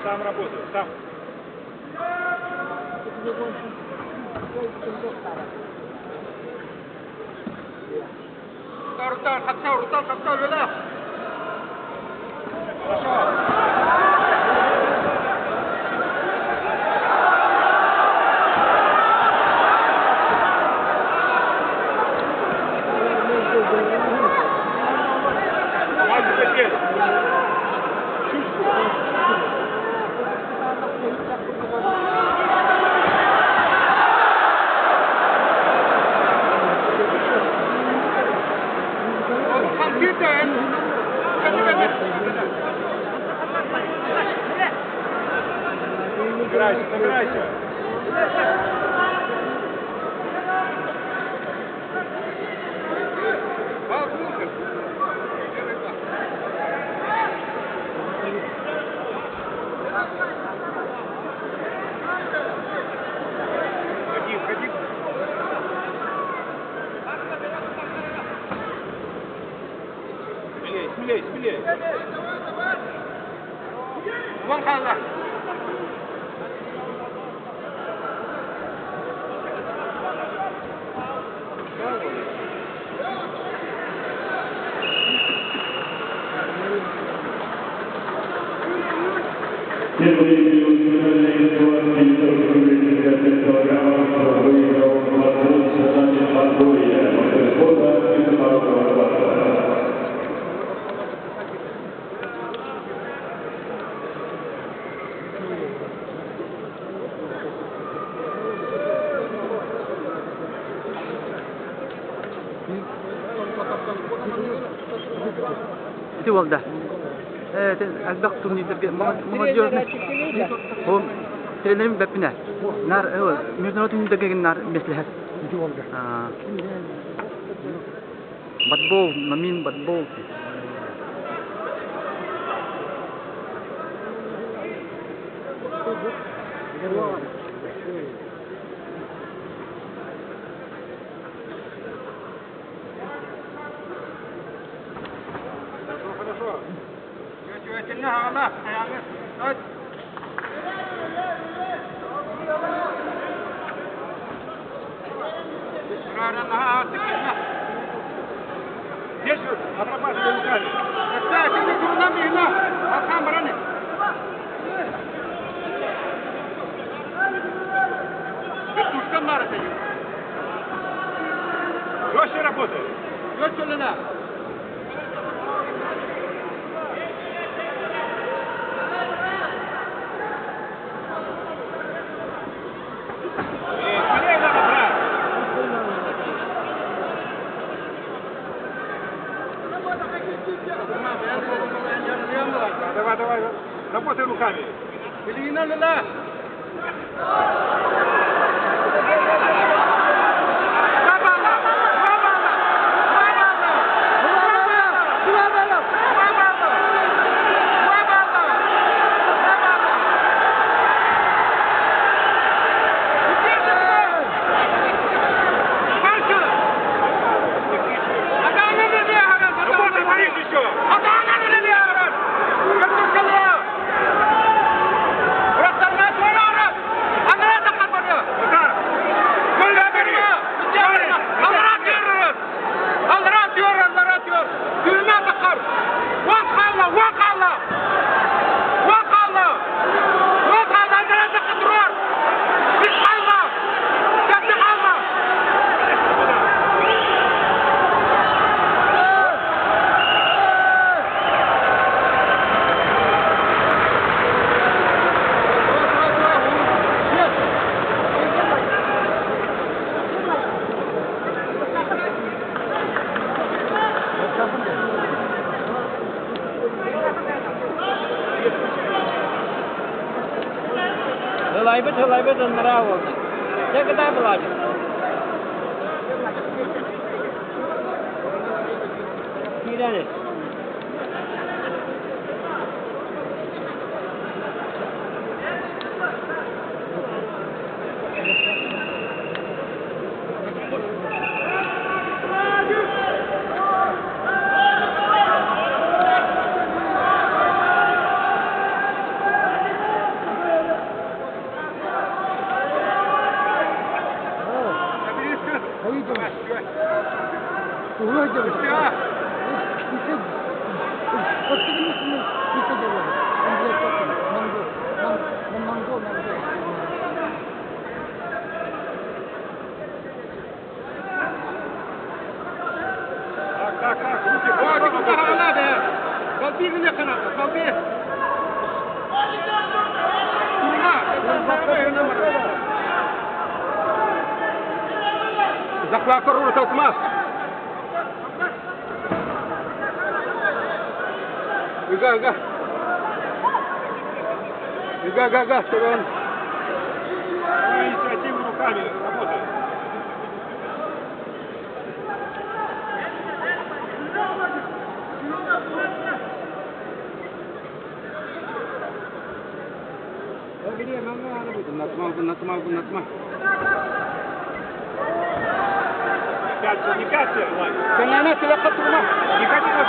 Сам работай, сам. Рутал, вела. Хорошо. Собирайся. Ходи. Смелей. Вон халла. Itu oldu. Azbaq turnirde молодежный. Bu trelerim bepine. Nar международный турнирde nar meslihат. Itu oldu. Batbol, mamin batbol. Хорошо. Тяни, Allah. Ayağını. Daha artık gitme. Geç dur. Atrapasını yukarı. Mesela şimdi durumdan bir yıla. Hakan bana ne? Bir tuştan mı arasayım? Yoş yere potu. Yoş yoluna. Давай. Работай руками. Ильина, Лила. Торлай бы да нравился. Я когда была? Миряне. Так, руки, удар надо. Голби мне каната, голби. Захват руку отмаз. Га, чтобы он... Инициативу руками работает. Натма. Пятся, не пятся, Владик. Канана, ты лапа трума. Не ходи на